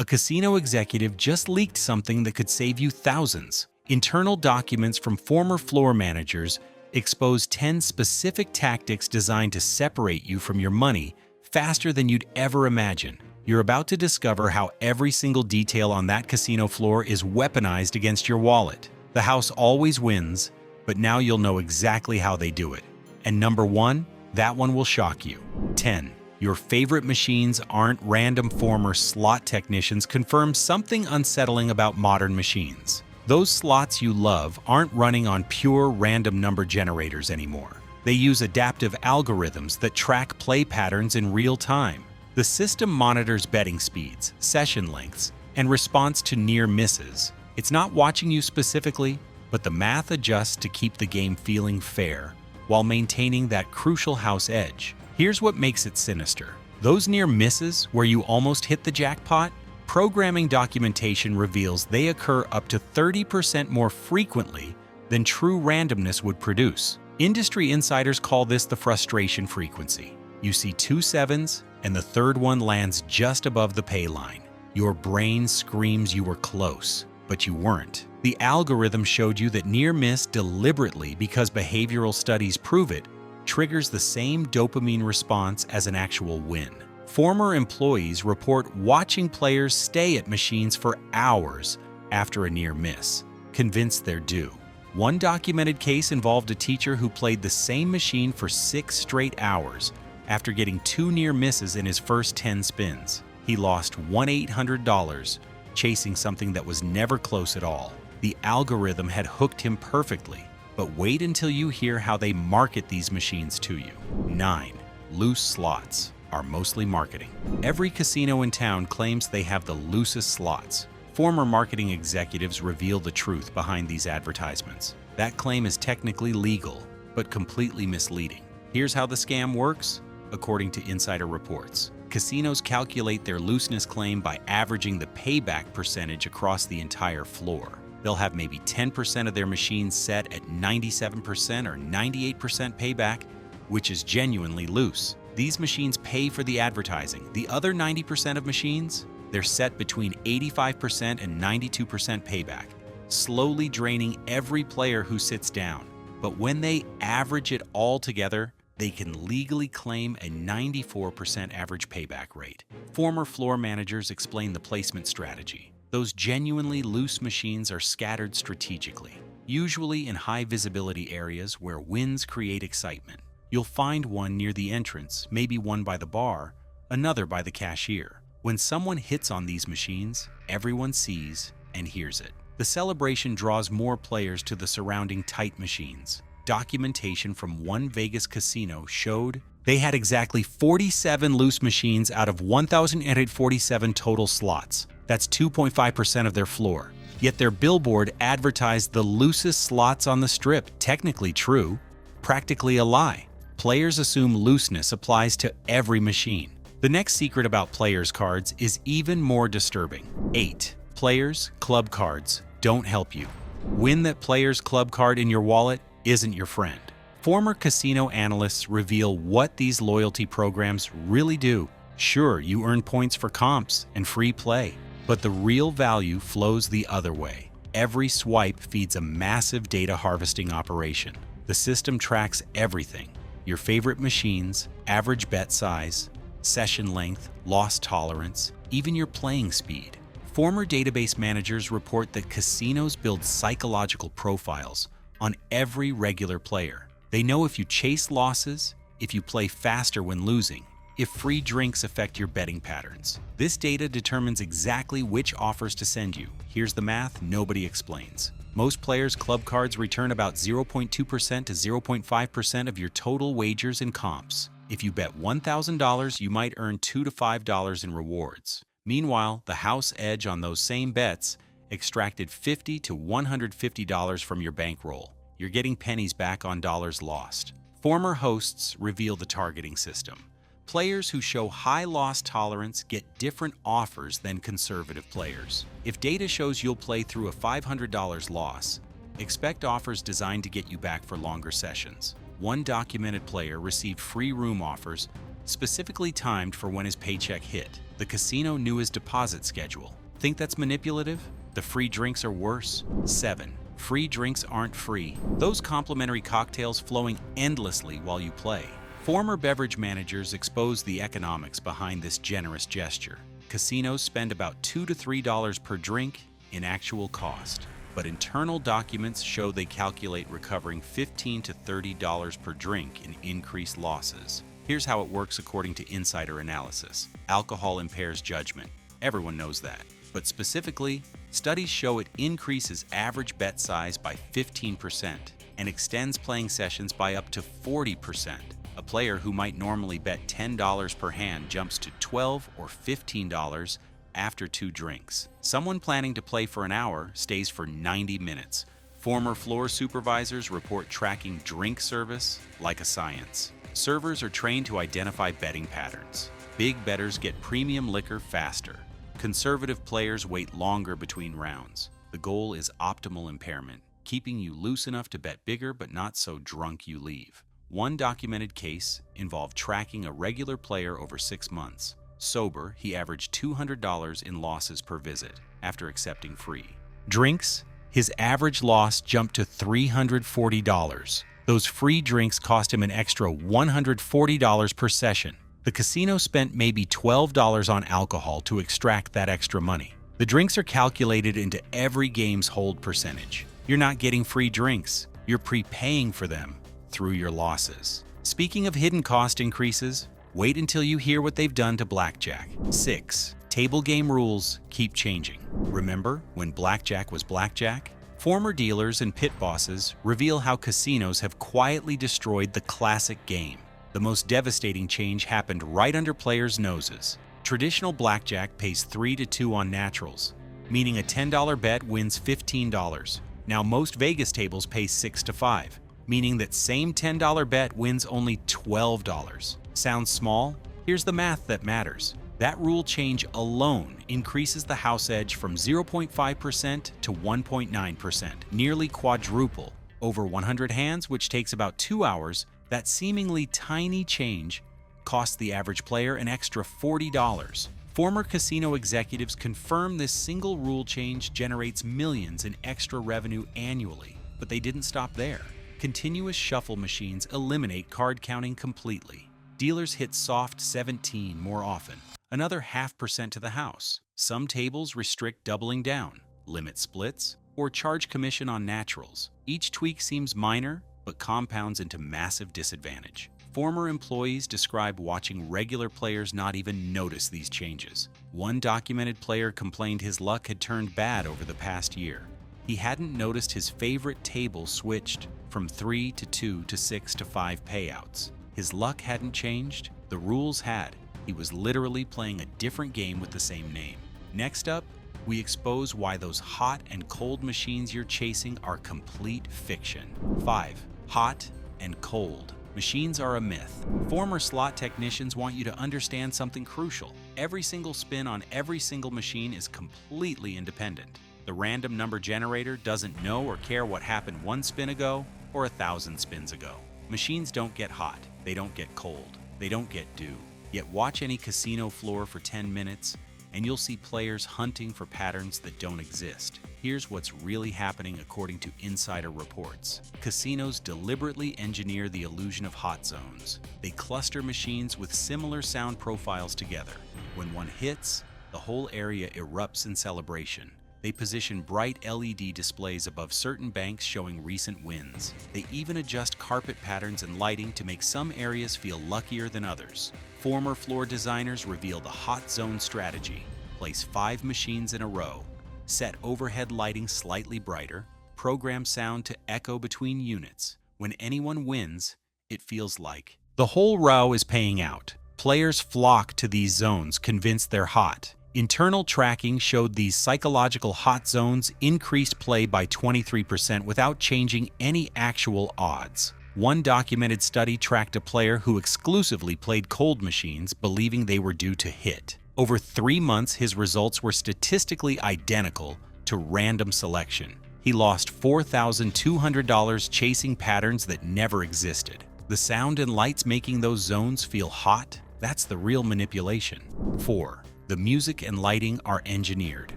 A casino executive just leaked something that could save you thousands. Internal documents from former floor managers expose 10 specific tactics designed to separate you from your money faster than you'd ever imagine. You're about to discover how every single detail on that casino floor is weaponized against your wallet. The house always wins, but now you'll know exactly how they do it. And number 1, that one will shock you. 10. Your favorite machines aren't random former slot technicians confirm something unsettling about modern machines. Those slots you love aren't running on pure random number generators anymore. They use adaptive algorithms that track play patterns in real time. The system monitors betting speeds, session lengths, and response to near misses. It's not watching you specifically, but the math adjusts to keep the game feeling fair while maintaining that crucial house edge. Here's what makes it sinister. Those near misses where you almost hit the jackpot, programming documentation reveals they occur up to 30% more frequently than true randomness would produce. Industry insiders call this the frustration frequency. You see 2 sevens, and the third one lands just above the pay line. Your brain screams you were close, but you weren't. The algorithm showed you that near miss deliberately because behavioral studies prove it triggers the same dopamine response as an actual win. Former employees report watching players stay at machines for hours after a near miss, convinced they're due. One documented case involved a teacher who played the same machine for 6 straight hours after getting 2 near misses in his first 10 spins. He lost $1,800 chasing something that was never close at all. The algorithm had hooked him perfectly. But wait until you hear how they market these machines to you. 9. Loose slots are mostly marketing. Every casino in town claims they have the loosest slots. Former marketing executives reveal the truth behind these advertisements. That claim is technically legal, but completely misleading. Here's how the scam works, according to insider reports. Casinos calculate their looseness claim by averaging the payback percentage across the entire floor. They'll have maybe 10% of their machines set at 97% or 98% payback, which is genuinely loose. These machines pay for the advertising. The other 90% of machines, they're set between 85% and 92% payback, slowly draining every player who sits down. But when they average it all together, they can legally claim a 94% average payback rate. Former floor managers explain the placement strategy. Those genuinely loose machines are scattered strategically, usually in high-visibility areas where wins create excitement. You'll find one near the entrance, maybe one by the bar, another by the cashier. When someone hits on these machines, everyone sees and hears it. The celebration draws more players to the surrounding tight machines. Documentation from one Vegas casino showed they had exactly 47 loose machines out of 1,847 total slots. That's 2.5% of their floor. Yet their billboard advertised the loosest slots on the strip. Technically true, practically a lie. Players assume looseness applies to every machine. The next secret about players' cards is even more disturbing. 8. Players' club cards don't help you. Win that player's club card in your wallet isn't your friend. Former casino analysts reveal what these loyalty programs really do. Sure, you earn points for comps and free play, but the real value flows the other way. Every swipe feeds a massive data harvesting operation. The system tracks everything: your favorite machines, average bet size, session length, loss tolerance, even your playing speed. Former database managers report that casinos build psychological profiles on every regular player. They know if you chase losses, if you play faster when losing, if free drinks affect your betting patterns. This data determines exactly which offers to send you. Here's the math nobody explains. Most players' club cards return about 0.2% to 0.5% of your total wagers and comps. If you bet $1,000, you might earn $2 to $5 in rewards. Meanwhile, the house edge on those same bets extracted $50 to $150 from your bankroll. You're getting pennies back on dollars lost. Former hosts reveal the targeting system. Players who show high loss tolerance get different offers than conservative players. If data shows you'll play through a $500 loss, expect offers designed to get you back for longer sessions. One documented player received free room offers specifically timed for when his paycheck hit. The casino knew his deposit schedule. Think that's manipulative? The free drinks are worse. 7. Free drinks aren't free. Those complimentary cocktails flowing endlessly while you play. Former beverage managers expose the economics behind this generous gesture. Casinos spend about $2 to $3 per drink in actual cost, but internal documents show they calculate recovering $15 to $30 per drink in increased losses. Here's how it works according to insider analysis. Alcohol impairs judgment. Everyone knows that. But specifically, studies show it increases average bet size by 15% and extends playing sessions by up to 40%. A player who might normally bet $10 per hand jumps to $12 or $15 after 2 drinks. Someone planning to play for an hour stays for 90 minutes. Former floor supervisors report tracking drink service like a science. Servers are trained to identify betting patterns. Big bettors get premium liquor faster. Conservative players wait longer between rounds. The goal is optimal impairment, keeping you loose enough to bet bigger but not so drunk you leave. One documented case involved tracking a regular player over 6 months. Sober, he averaged $200 in losses per visit after accepting free drinks. His average loss jumped to $340. Those free drinks cost him an extra $140 per session. The casino spent maybe $12 on alcohol to extract that extra money. The drinks are calculated into every game's hold percentage. You're not getting free drinks, you're prepaying for them through your losses. Speaking of hidden cost increases, wait until you hear what they've done to blackjack. 6. Table game rules keep changing. Remember when blackjack was blackjack? Former dealers and pit bosses reveal how casinos have quietly destroyed the classic game. The most devastating change happened right under players' noses. Traditional blackjack pays 3 to 2 on naturals, meaning a $10 bet wins $15. Now most Vegas tables pay 6 to 5, meaning that same $10 bet wins only $12. Sounds small? Here's the math that matters. That rule change alone increases the house edge from 0.5% to 1.9%, nearly quadruple. Over 100 hands, which takes about 2 hours, that seemingly tiny change costs the average player an extra $40. Former casino executives confirm this single rule change generates millions in extra revenue annually. But they didn't stop there. Continuous shuffle machines eliminate card counting completely. Dealers hit soft 17 more often, another 0.5% to the house. Some tables restrict doubling down, limit splits, or charge commission on naturals. Each tweak seems minor, but compounds into massive disadvantage. Former employees describe watching regular players not even notice these changes. One documented player complained his luck had turned bad over the past year. He hadn't noticed his favorite table switched from 3 to 2 to 6 to 5 payouts. His luck hadn't changed, the rules had. He was literally playing a different game with the same name. Next up, we expose why those hot and cold machines you're chasing are complete fiction. 5. Hot and cold. Machines are a myth. Former slot technicians want you to understand something crucial. Every single spin on every single machine is completely independent. The random number generator doesn't know or care what happened 1 spin ago or 1,000 spins ago. Machines don't get hot, they don't get cold, they don't get dew. Yet watch any casino floor for 10 minutes and you'll see players hunting for patterns that don't exist. Here's what's really happening according to insider reports. Casinos deliberately engineer the illusion of hot zones. They cluster machines with similar sound profiles together. When one hits, the whole area erupts in celebration. They position bright LED displays above certain banks showing recent wins. They even adjust carpet patterns and lighting to make some areas feel luckier than others. Former floor designers reveal the hot zone strategy. Place 5 machines in a row. Set overhead lighting slightly brighter. Program sound to echo between units. When anyone wins, it feels like the whole row is paying out. Players flock to these zones convinced they're hot. Internal tracking showed these psychological hot zones increased play by 23% without changing any actual odds. One documented study tracked a player who exclusively played cold machines, believing they were due to hit. Over 3 months, his results were statistically identical to random selection. He lost $4,200 chasing patterns that never existed. The sound and lights making those zones feel hot? That's the real manipulation. 4. The music and lighting are engineered.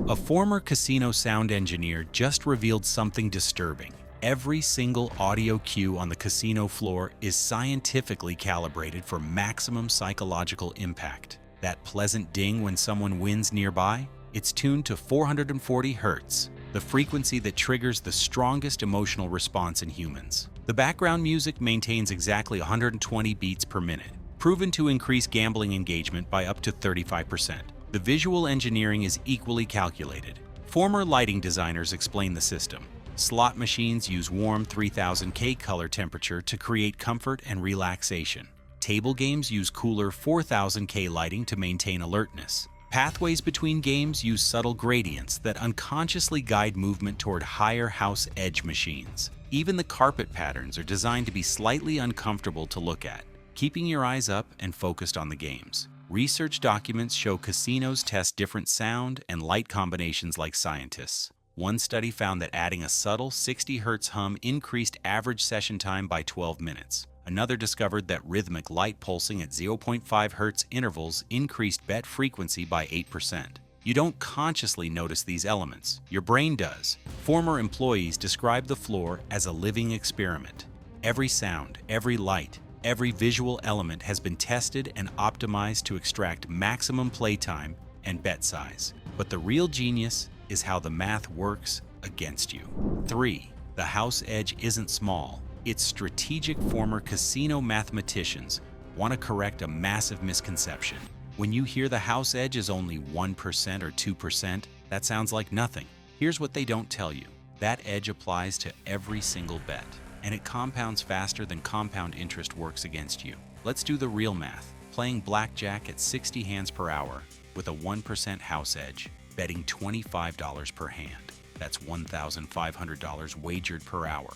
A former casino sound engineer just revealed something disturbing. Every single audio cue on the casino floor is scientifically calibrated for maximum psychological impact. That pleasant ding when someone wins nearby? It's tuned to 440 Hz, the frequency that triggers the strongest emotional response in humans. The background music maintains exactly 120 beats per minute, proven to increase gambling engagement by up to 35%. The visual engineering is equally calculated. Former lighting designers explain the system. Slot machines use warm 3000K color temperature to create comfort and relaxation. Table games use cooler 4000K lighting to maintain alertness. Pathways between games use subtle gradients that unconsciously guide movement toward higher house edge machines. Even the carpet patterns are designed to be slightly uncomfortable to look at, keeping your eyes up and focused on the games. Research documents show casinos test different sound and light combinations like scientists. One study found that adding a subtle 60 Hz hum increased average session time by 12 minutes. Another discovered that rhythmic light pulsing at 0.5 Hz intervals increased bet frequency by 8%. You don't consciously notice these elements. Your brain does. Former employees describe the floor as a living experiment. Every sound, every light, every visual element has been tested and optimized to extract maximum playtime and bet size. But the real genius is how the math works against you. 3. The house edge isn't small. It's strategic. Former casino mathematicians want to correct a massive misconception. When you hear the house edge is only 1% or 2%, that sounds like nothing. Here's what they don't tell you. That edge applies to every single bet, and it compounds faster than compound interest works against you. Let's do the real math. Playing blackjack at 60 hands per hour with a 1% house edge, betting $25 per hand. That's $1,500 wagered per hour,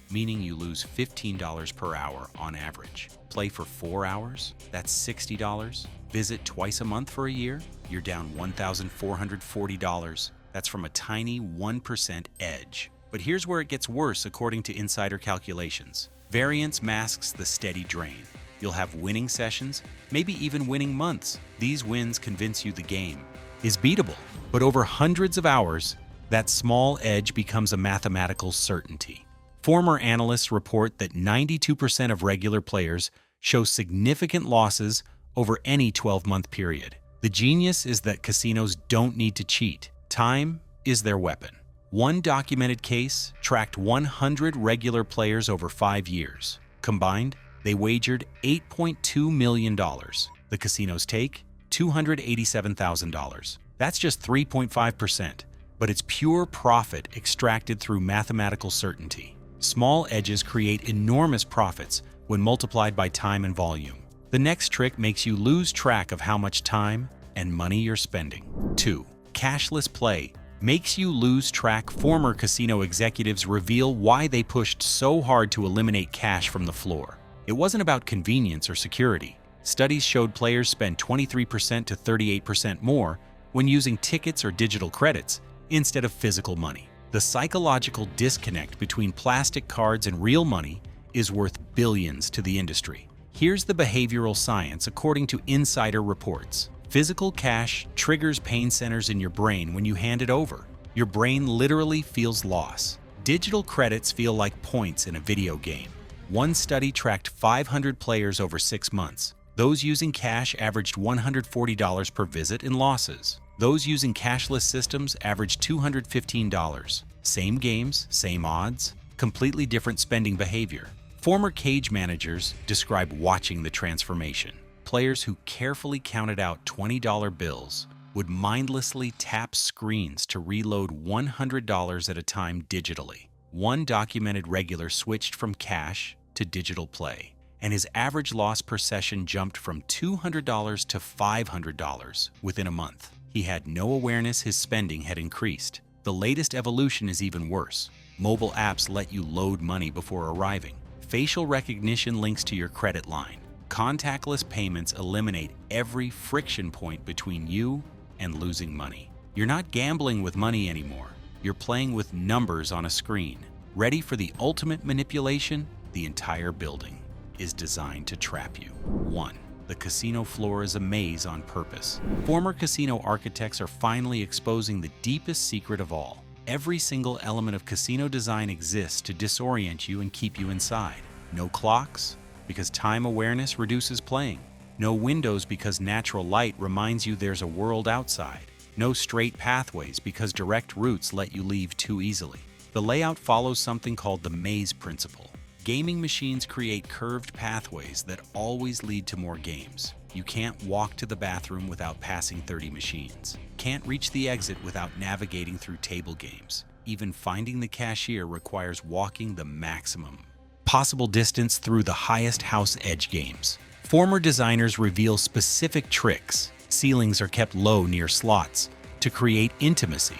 meaning you lose $15 per hour on average. Play for 4 hours? That's $60. Visit twice a month for a year? You're down $1,440. That's from a tiny 1% edge. But here's where it gets worse according to insider calculations. Variance masks the steady drain. You'll have winning sessions, maybe even winning months. These wins convince you the game is beatable. But over hundreds of hours, that small edge becomes a mathematical certainty. Former analysts report that 92% of regular players show significant losses over any 12-month period. The genius is that casinos don't need to cheat. Time is their weapon. One documented case tracked 100 regular players over 5 years. Combined, they wagered $8.2 million. The casinos take $287,000. That's just 3.5%, but it's pure profit extracted through mathematical certainty. Small edges create enormous profits when multiplied by time and volume. The next trick makes you lose track of how much time and money you're spending. 2. Cashless play makes you lose track. Former casino executives reveal why they pushed so hard to eliminate cash from the floor. It wasn't about convenience or security. Studies showed players spend 23% to 38% more when using tickets or digital credits instead of physical money. The psychological disconnect between plastic cards and real money is worth billions to the industry. Here's the behavioral science according to insider reports. Physical cash triggers pain centers in your brain when you hand it over. Your brain literally feels loss. Digital credits feel like points in a video game. One study tracked 500 players over 6 months. Those using cash averaged $140 per visit in losses. Those using cashless systems averaged $215. Same games, same odds, completely different spending behavior. Former cage managers describe watching the transformation. Players who carefully counted out $20 bills would mindlessly tap screens to reload $100 at a time digitally. One documented regular switched from cash to digital play, and his average loss per session jumped from $200 to $500 within a month. He had no awareness his spending had increased. The latest evolution is even worse. Mobile apps let you load money before arriving. Facial recognition links to your credit line. Contactless payments eliminate every friction point between you and losing money. You're not gambling with money anymore. You're playing with numbers on a screen. Ready for the ultimate manipulation? The entire building is designed to trap you. 1. the casino floor is a maze on purpose. Former casino architects are finally exposing the deepest secret of all. Every single element of casino design exists to disorient you and keep you inside. No clocks, because time awareness reduces playing. No windows, because natural light reminds you there's a world outside. No straight pathways, because direct routes let you leave too easily. The layout follows something called the maze principle. Gaming machines create curved pathways that always lead to more games. You can't walk to the bathroom without passing 30 machines. Can't reach the exit without navigating through table games. Even finding the cashier requires walking the maximum possible distance through the highest house edge games. Former designers reveal specific tricks. Ceilings are kept low near slots to create intimacy,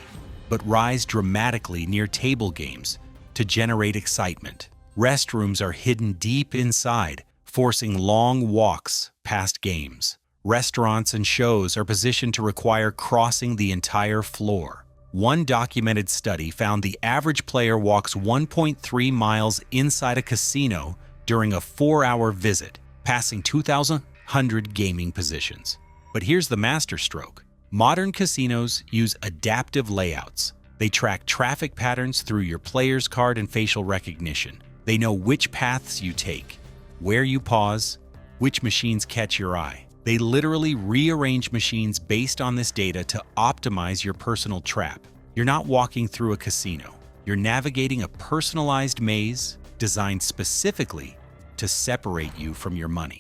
but rise dramatically near table games to generate excitement. Restrooms are hidden deep inside, forcing long walks past games. Restaurants and shows are positioned to require crossing the entire floor. One documented study found the average player walks 1.3 miles inside a casino during a 4-hour visit, passing 2,100 gaming positions. But here's the masterstroke. Modern casinos use adaptive layouts. They track traffic patterns through your player's card and facial recognition. They know which paths you take, where you pause, which machines catch your eye. They literally rearrange machines based on this data to optimize your personal trap. You're not walking through a casino. You're navigating a personalized maze designed specifically to separate you from your money.